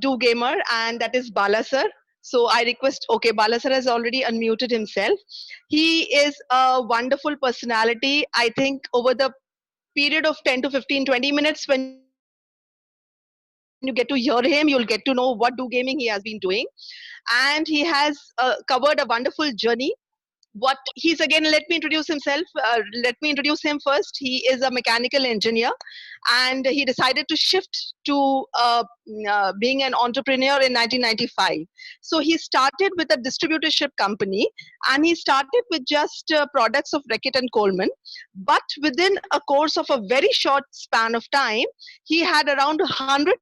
Do Gamer, and that is Bala sir. So I request, okay, Bala sir has already unmuted himself. He is a wonderful personality. I think over the period of 10 to 15, 20 minutes, when you get to hear him, you'll get to know what Do Gaming he has been doing. And he has covered a wonderful journey. What he's again, let me introduce himself. Let me introduce him first. He is a mechanical engineer, and he decided to shift to being an entrepreneur in 1995. So he started with a distributorship company, and he started with just products of Reckitt and Coleman. But within a course of a very short span of time, he had around 100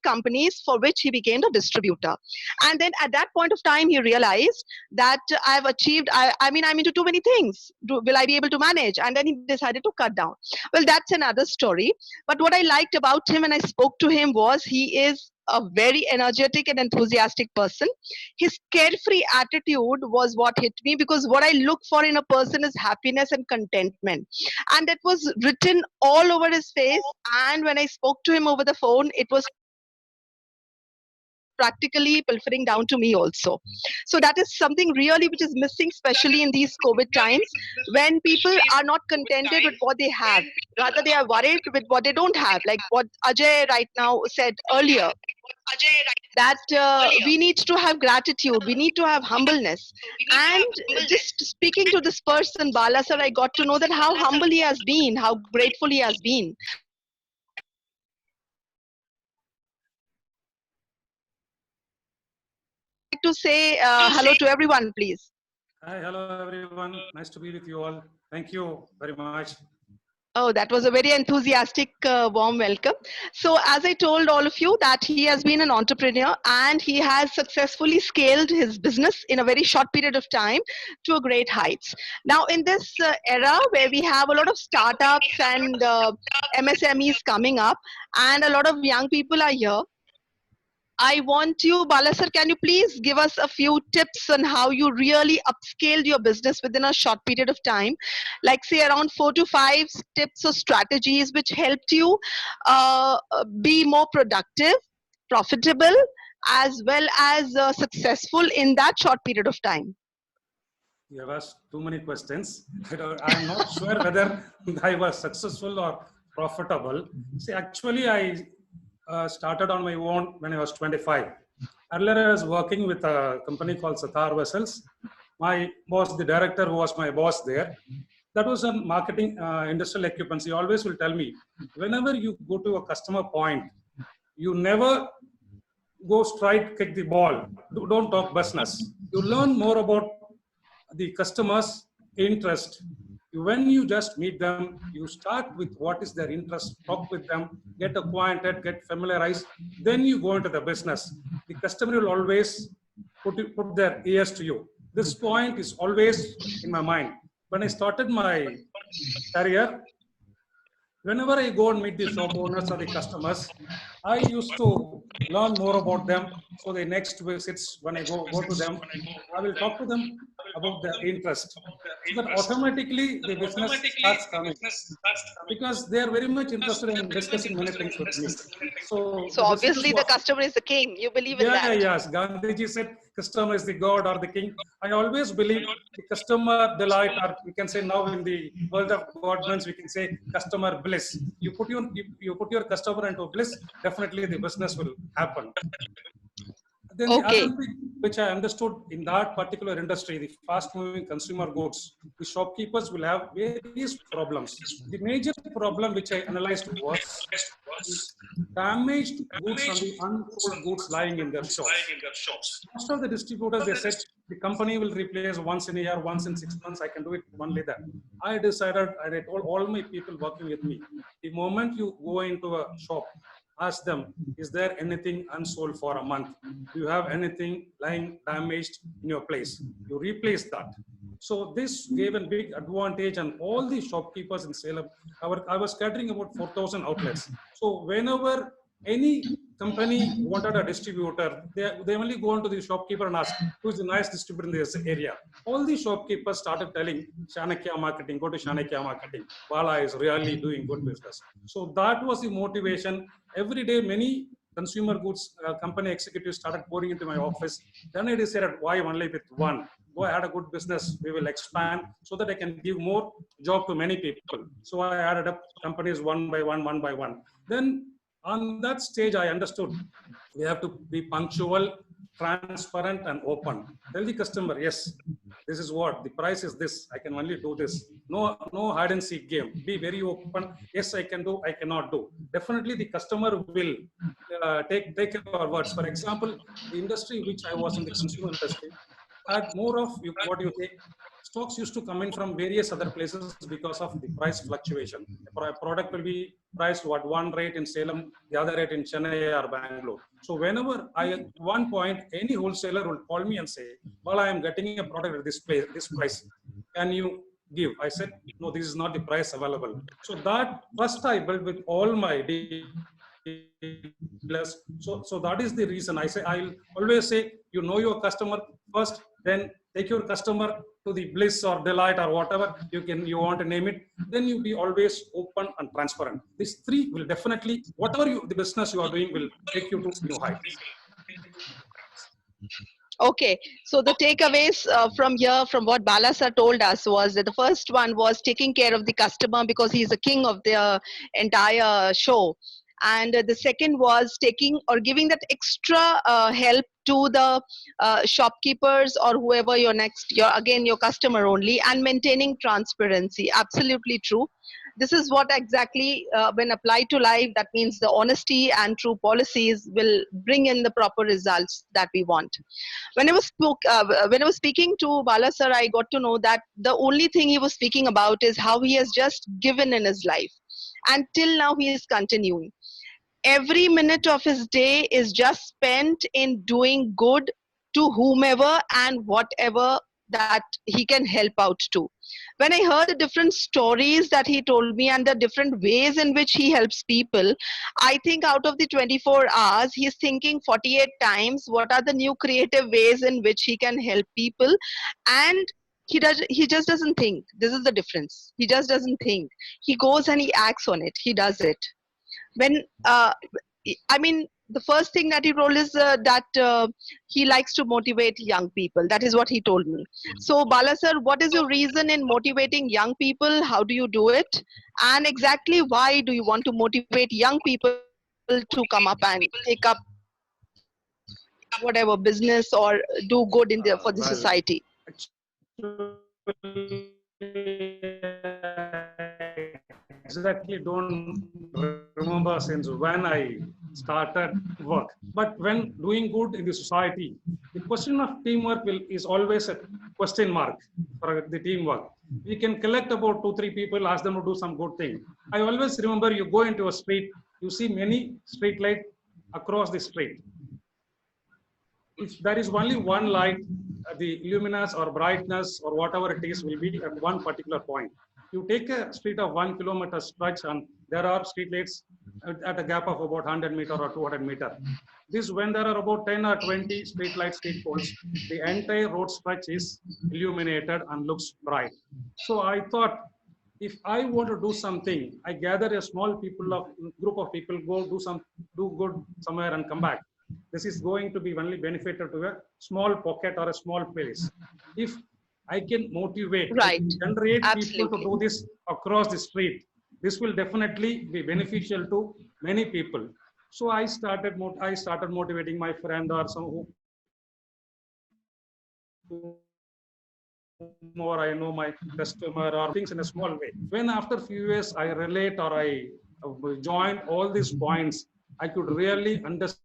companies for which he became the distributor. And then at that point of time, he realized that I've achieved, I'm into too many things. Will I be able to manage? And then he decided to cut down. Well, that's another story. But what I liked about him when I spoke to him was he is a very energetic and enthusiastic person. His carefree attitude was what hit me, because what I look for in a person is happiness and contentment. And that was written all over his face. And when I spoke to him over the phone, it was practically pilfering down to me also. So that is something really which is missing, especially in these COVID times, when people are not contented with what they have. Rather, they are worried with what they don't have. Like what Ajay right now said earlier, that we need to have gratitude, we need to have humbleness. And just speaking to this person, Bala sir, I got to know that how humble he has been, how grateful he has been. I would like to say hello to everyone, please. Hi, hello everyone. Nice to be with you all. Thank you very much. Oh, that was a very enthusiastic, warm welcome. So, as I told all of you, that he has been an entrepreneur and he has successfully scaled his business in a very short period of time to a great heights. Now, in this era where we have a lot of startups and MSMEs coming up, and a lot of young people are here, I want you, Balasar, can you please give us a few tips on how you really upscaled your business within a short period of time? Like, say, around 4 to 5 tips or strategies which helped you be more productive, profitable, as well as successful in that short period of time. You have asked too many questions. I'm not sure whether I was successful or profitable. See, actually, I started on my own when I was 25. Earlier, I was working with a company called Satar Vessels. My boss, the director who was my boss there, that was a marketing industrial equipment. He always will tell me, whenever you go to a customer point, you never go straight, kick the ball. Don't talk business. You learn more about the customer's interest. When you just meet them, you start with what is their interest, talk with them, get acquainted, get familiarized, then you go into the business. The customer will always put their ears to you. This point is always in my mind. When I started my career, whenever I go and meet the shop owners or the customers, I used to learn more about them. So the next visits, when I go to them, I will talk to them about their interest. So that automatically the business starts coming because they are very much interested in discussing many things with me. So So, this is obviously, the what. customer is the king. You believe in Yeah, that. yes. Gandhiji said customer is the god or the king. I always believe the customer delight, or we can say now in the world of governance, we can say customer bliss. You put your customer into bliss, definitely the business will happen. Then the other Okay. thing which I understood in that particular industry, the fast-moving consumer goods, the shopkeepers will have various problems. The major problem which I analyzed was the damaged goods and the unsold goods lying in their shops. Most of the distributors, they said the company will replace once in a year, once in 6 months. I can do it only that. I decided, I told all my people working with me, the moment you go into a shop, ask them, is there anything unsold for a month? Do you have anything lying damaged in your place? You replace that. So this gave a big advantage, and all the shopkeepers in Salem, I was catering about 4,000 outlets. So whenever any company wanted a distributor. They only go on to the shopkeeper and ask, who's the nice distributor in this area? All the shopkeepers started telling, Chanakya Marketing, go to Chanakya Marketing. Bala is really doing good business. So that was the motivation. Every day, many consumer goods company executives started pouring into my office. Then I decided, why only with one? Go ahead, a good business, we will expand so that I can give more job to many people. So I added up companies one by one. Then on that stage, I understood we have to be punctual, transparent, and open. Tell the customer, yes, this is what the price is. This I can only do this. No hide and seek game. Be very open. Yes, I can do. I cannot do. Definitely, the customer will take our words. For example, the industry which I was in, the consumer industry, had more of what you say. Stocks used to come in from various other places because of the price fluctuation. A product will be priced at one rate in Salem, the other rate in Chennai or Bangalore. So whenever at one point, any wholesaler will call me and say, well, I am getting a product at this price. Can you give? I said, no, this is not the price available. So that trust I built with all my dealers. So that is the reason I'll always say, you know your customer first, then take your customer to the bliss or delight or whatever you want to name it. Then you be always open and transparent. These three will definitely, whatever the business you are doing will take you to new heights. Okay, so the takeaways from here, from what Bala sir told us, was that the first one was taking care of the customer because he's the king of the entire show. And the second was taking or giving that extra help to the shopkeepers or whoever your customer only, and maintaining transparency. Absolutely true. This is what exactly, when applied to life, that means the honesty and true policies will bring in the proper results that we want. When I was speaking to Bala sir, I got to know that the only thing he was speaking about is how he has just given in his life, and till now he is continuing. Every minute of his day is just spent in doing good to whomever and whatever that he can help out to. When I heard the different stories that he told me and the different ways in which he helps people, I think out of the 24 hours, he's thinking 48 times what are the new creative ways in which he can help people. And he just doesn't think. This is the difference. He just doesn't think. He goes and he acts on it. He does it. When I mean, the first thing that he told is that he likes to motivate young people. That is what he told me. So Bala sir, what is your reason in motivating young people? How do you do it? And exactly why do you want to motivate young people to come up and take up whatever business or do good in for the society? Exactly don't remember since when I started work. But when doing good in the society, the question of teamwork is always a question mark for the teamwork. We can collect about 2-3 people, ask them to do some good thing. I always remember, you go into a street, you see many street lights across the street. If there is only one light, the luminous or brightness or whatever it is will be at one particular point. You take a street of 1 kilometer stretch and there are street lights at a gap of about 100 meter or 200 meter. This, when there are about 10 or 20 street lights, street poles, the entire road stretch is illuminated and looks bright. So I thought, if I want to do something, I gather a small group of people, do good somewhere and come back. This is going to be only beneficial to a small pocket or a small place. If I can motivate, right, generate absolutely, people to do this across the street, this will definitely be beneficial to many people. So I started motivating my friend or some more I know my customer or things in a small way. When after a few years I relate or I join all these points, I could really understand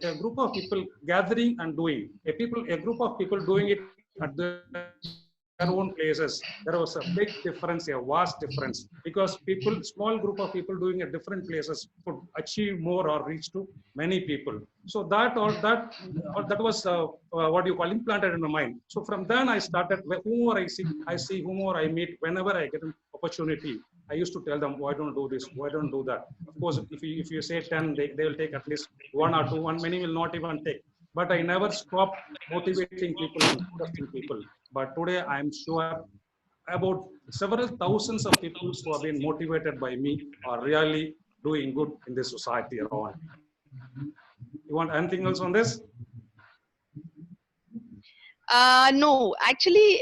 a group of people gathering and doing, a group of people doing it at their own places. There was a big difference, a vast difference, because small group of people doing at different places could achieve more or reach to many people. So that was what you call implanted in my mind. So from then I started, whomever I see, whomever I meet, whenever I get an opportunity, I used to tell them, why don't do this? Why don't do that? Of course, if you say 10, they will take at least one or two, and many will not even take. But I never stopped motivating people and encouraging people. But today I'm sure about several thousands of people who have been motivated by me are really doing good in this society around. You want anything else on this? No, actually,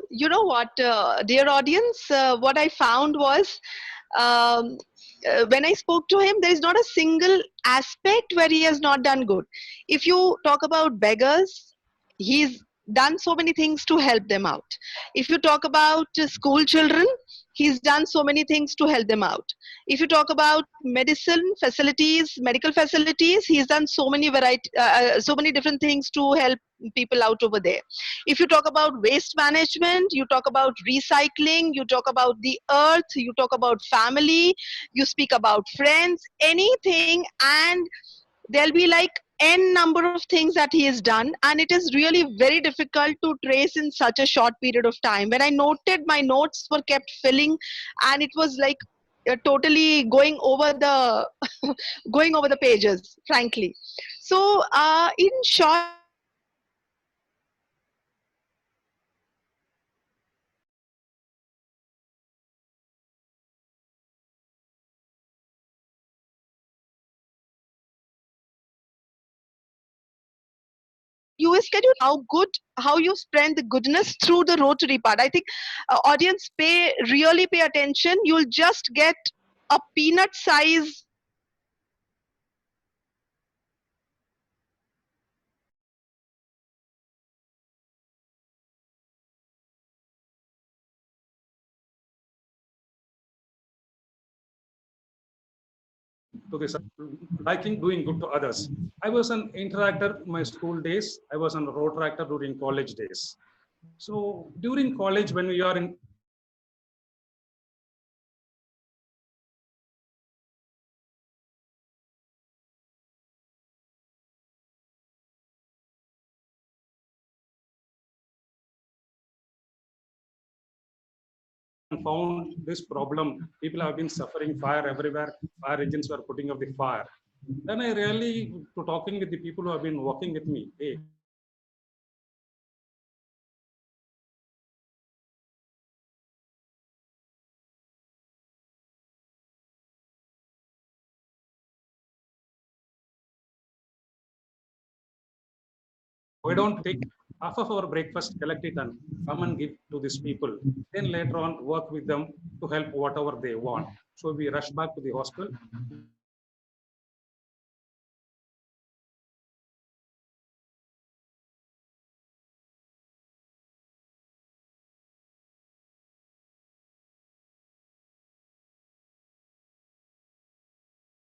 you know what, dear audience, what I found was, um, when I spoke to him, there is not a single aspect where he has not done good. If you talk about beggars, he's done so many things to help them out. If you talk about school children, he's done so many things to help them out. If you talk about medicine facilities, medical facilities, he's done so many so many different things to help people out over there. If you talk about waste management, you talk about recycling, you talk about the earth, you talk about family, you speak about friends, anything, and there'll be like n number of things that he has done, and it is really very difficult to trace in such a short period of time. When I noted, my notes were kept filling, and it was like totally going over the going over the pages, frankly. So in short, US, can you how good, how you spread the goodness through the Rotary part? I think audience really pay attention. You'll just get a peanut size To this, liking doing good to others. I was an interactor in my school days. I was a rotaractor during college days. So during college, when we are in found this problem, people have been suffering fire everywhere. Fire engines were putting up the fire. Then I really, to talking with the people who have been working with me, hey, why don't take half of our breakfast, collect it and come and give to these people. Then later on work with them to help whatever they want. So we rush back to the hospital.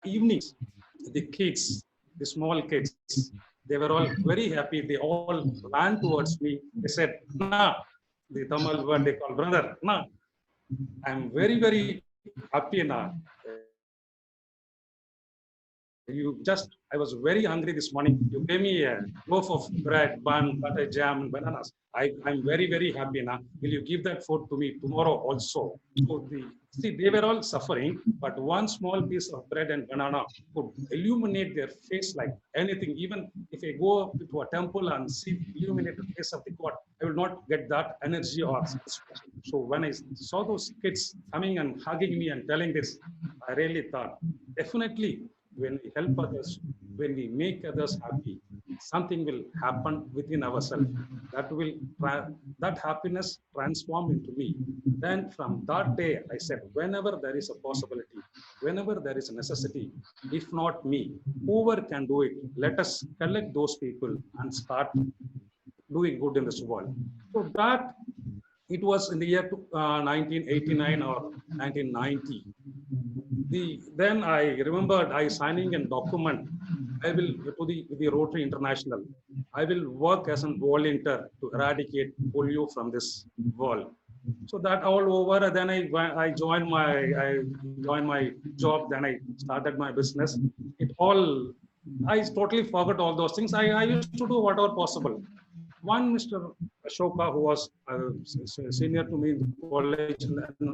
Evenings, the kids, the small kids, they were all very happy. They all ran towards me. They said, "Na," the Tamil word they call brother. "Na, I'm very, very happy now. You just, I was very hungry this morning. You gave me a loaf of bread, bun, butter, jam, and bananas. I'm very, very happy now. Will you give that food to me tomorrow also?" So they were all suffering, but one small piece of bread and banana could illuminate their face like anything. Even if I go to a temple and see illuminate the face of the God, I will not get that energy or satisfaction. So when I saw those kids coming and hugging me and telling this, I really thought, definitely when we help others, when we make others happy, something will happen within ourselves. That will that happiness transform into me. Then from that day, I said, whenever there is a possibility, whenever there is a necessity, if not me, whoever can do it, let us collect those people and start doing good in this world. So that it was in the year 1989 or 1990. Then I remembered I signing a document. I will to the Rotary International. I will work as a volunteer to eradicate polio from this world. So that all over. Then I joined my job. Then I started my business. I totally forgot all those things. I used to do whatever possible. One Mr. Ashoka, who was senior to me in the college,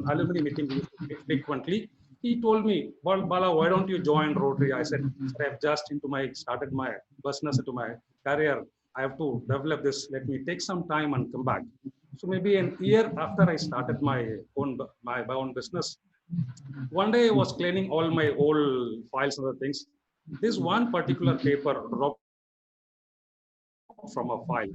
alumni meeting we used to meet frequently, he told me, well, Bala, why don't you join Rotary? I said, sir, I've just started my business, into my career. I have to develop this. Let me take some time and come back. So maybe a year after I started my own business, one day I was cleaning all my old files and other things. This one particular paper dropped from a file.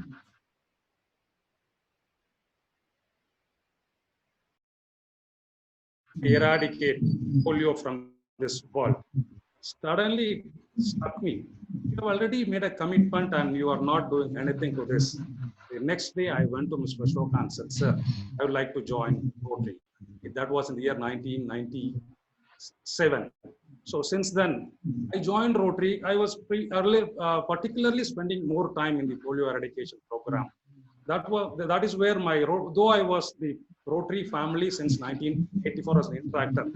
Eradicate polio from this world. Suddenly it struck me. You have already made a commitment and you are not doing anything to this. The next day I went to Mr. Ashoka and said, sir, I would like to join Rotary. That was in the year 1997. So since then, I joined Rotary. I was particularly spending more time in the polio eradication program. That is where though I was the Rotary family since 1984 as an interactor,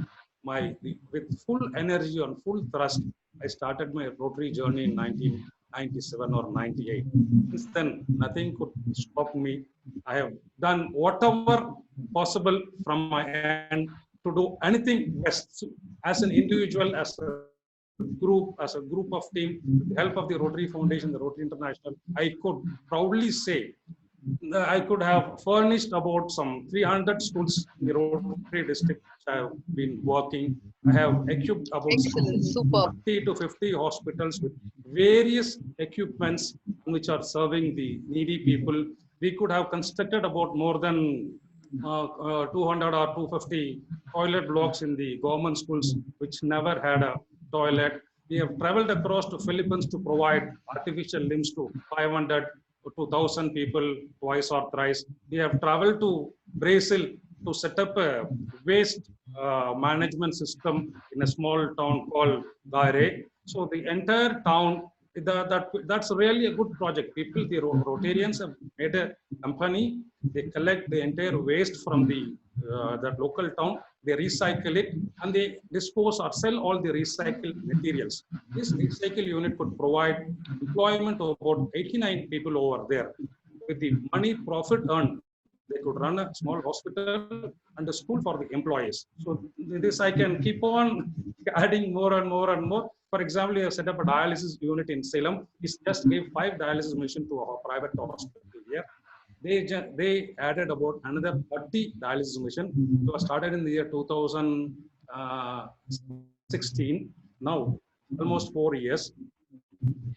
with full energy and full thrust, I started my Rotary journey in 1997 or 98. Since then, nothing could stop me. I have done whatever possible from my end to do anything best as an individual, as a group of team, with the help of the Rotary Foundation, the Rotary International. I could proudly say I could have furnished about some 300 schools in the Rotary district which I have been working. I have equipped about Excellent, super. 40 to 50 hospitals with various equipments which are serving the needy people. We could have constructed about more than 200 or 250 toilet blocks in the government schools which never had a toilet. We have traveled across to Philippines to provide artificial limbs to 500 to 2,000 people twice or thrice. We have traveled to Brazil to set up a waste management system in a small town called Gaire. So the entire town, that's really a good project. People, the Rotarians have made a company. They collect the entire waste from that local town. They recycle it and they dispose or sell all the recycled materials. This recycle unit could provide employment to about 89 people over there. With the money profit earned, they could run a small hospital and a school for the employees. So this I can keep on adding more and more and more. For example, we have set up a dialysis unit in Salem. We just gave 5 dialysis machines to our private hospital here. They added about another 30 dialysis machines. It was started in the year 2016. Now, almost 4 years.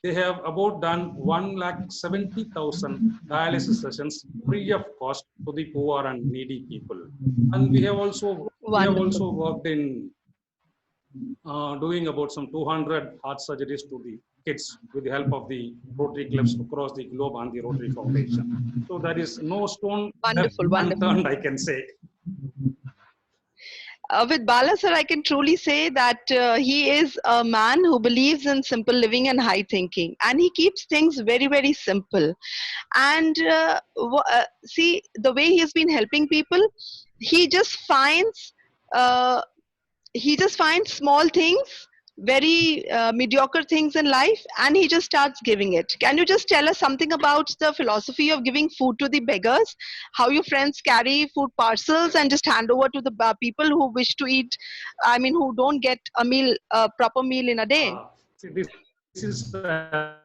They have about done 1,70,000 dialysis sessions free of cost to the poor and needy people. And we have also worked in doing about some 200 heart surgeries to the kids with the help of the Rotary clubs across the globe and the Rotary Foundation. So there is no stone unturned, I can say. With Bala sir, I can truly say that he is a man who believes in simple living and high thinking, and he keeps things very, very simple. And see, the way he has been helping people, he just finds small things, very mediocre things in life, and he just starts giving it. Can you just tell us something about the philosophy of giving food to the beggars? How your friends carry food parcels and just hand over to the people who wish to eat, I mean, who don't get a proper meal in a day? See, this is a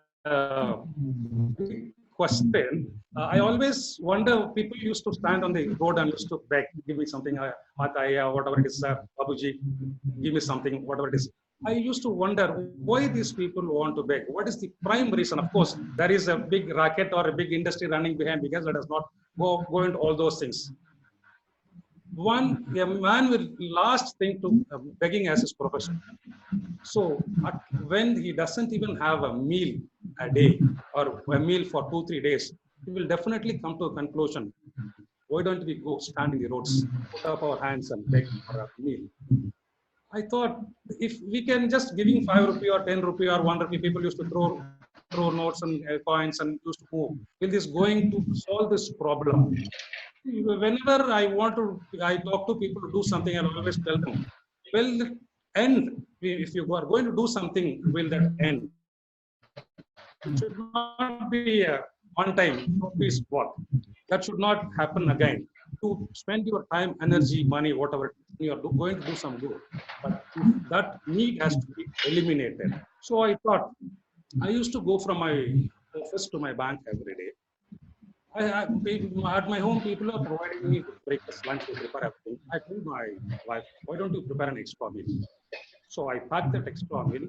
big question. I always wonder, people used to stand on the road and used to beg, give me something, Mataya, whatever it is, Babuji, give me something, whatever it is. I used to wonder why these people want to beg. What is the prime reason? Of course, there is a big racket or a big industry running behind, because let us not go into all those things. A man will last think to begging as his profession. So when he doesn't even have a meal a day or a meal for 2-3 days, he will definitely come to a conclusion. Why don't we go stand in the roads, put up our hands and beg for a meal? I thought, if we can just giving 5 rupee or 10 rupee or 1 rupee, people used to throw notes and coins and used to move. Is this going to solve this problem? Whenever I talk to people to do something, I always tell them, well, end. If you are going to do something, will that end? It should not be one time, rupees what? That should not happen again. To spend your time, energy, money, whatever, you are going to do some good. But that need has to be eliminated. So I thought, I used to go from my office to my bank every day. At my home, people are providing me breakfast, lunch, they prepare everything. I told my wife, why don't you prepare an extra meal? So I packed that extra meal,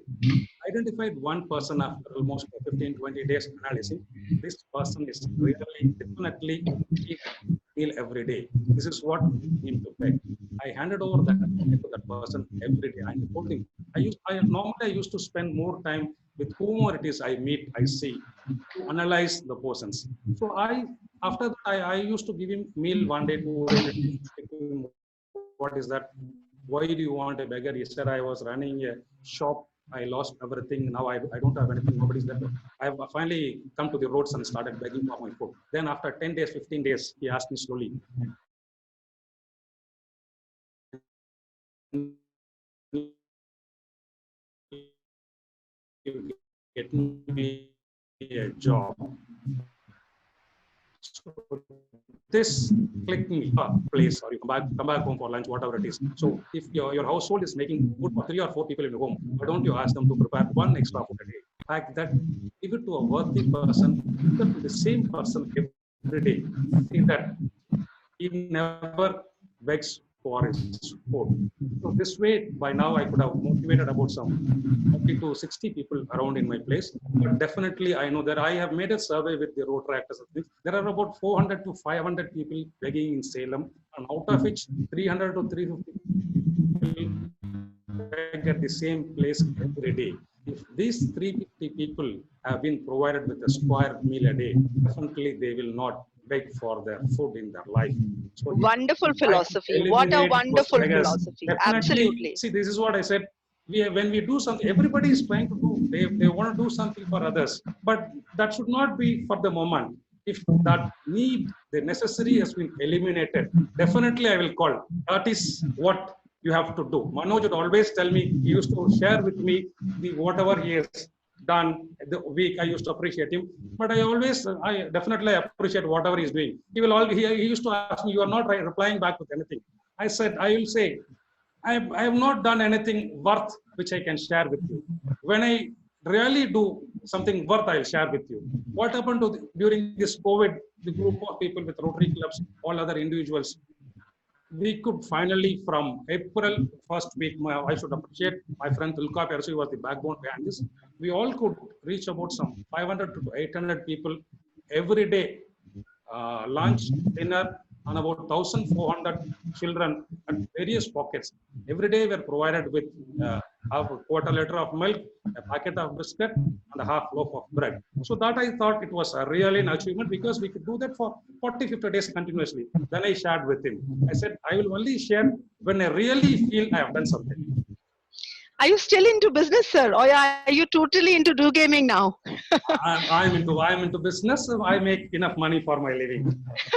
identified one person after almost 15, 20 days analyzing. This person is really definitely eat meal every day. This is what we need to pay. I handed over that to that person every day. I told him, normally I used to spend more time with whomever it is I meet, I see, to analyze the persons. So after that, I used to give him meal one day, 2 days. What is that? Why do you want a beggar? He said, I was running a shop. I lost everything. Now I don't have anything. Nobody's there. I have finally come to the roads and started begging for my food. Then after 10 days, 15 days, he asked me slowly, you get me a job. So this clicked me, place, or you come back home for lunch, whatever it is. So if your household is making food for 3 or 4 people in your home, why don't you ask them to prepare one extra food a day? Like that, give it to a worthy person, give it to the same person every day. See that he never begs for his food. So this way, by now I could have motivated about some 50 to 60 people around in my place. But definitely, I know that I have made a survey with the road tractors. There are about 400 to 500 people begging in Salem, and out of which 300 to 350 people beg at the same place every day. If these 350 people have been provided with a square meal a day, definitely they will not beg for their food in their life. So Wonderful philosophy. What a wonderful beggars, philosophy. definitely, Absolutely. see, this is what I said. When we do something, everybody is trying to do, they want to do something for others, but that should not be for the moment. If that need, the necessary has been eliminated, definitely I will call. That is what you have to do. Manoj would always tell me, he used to share with me the whatever he has done the week. I used to appreciate him, but I definitely appreciate whatever he's doing. He used to ask me, you are not replying back with anything. I said, I will say, I have not done anything worth which I can share with you. When I really do something worth, I'll share with you. What happened during this COVID, the group of people with Rotary clubs, all other individuals, we could finally, from April first week, I should appreciate my friend Tulka Persu was the backbone behind this. We all could reach about some 500 to 800 people every day, lunch, dinner, and about 1,400 children at various pockets. Every day we're provided with a quarter liter of milk, a packet of biscuit, and a half loaf of bread. So that I thought it was really an achievement because we could do that for 40, 50 days continuously. Then I shared with him. I said, I will only share when I really feel I have done something. Are you still into business, sir, or are you totally into do gaming now? I'm into business. So I make enough money for my living.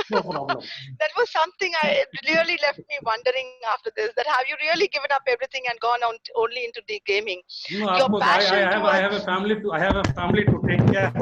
No problem. That was something I really left me wondering after this. That have you really given up everything and gone on only into the gaming? No, of Your course, passion I have a towards family to take care.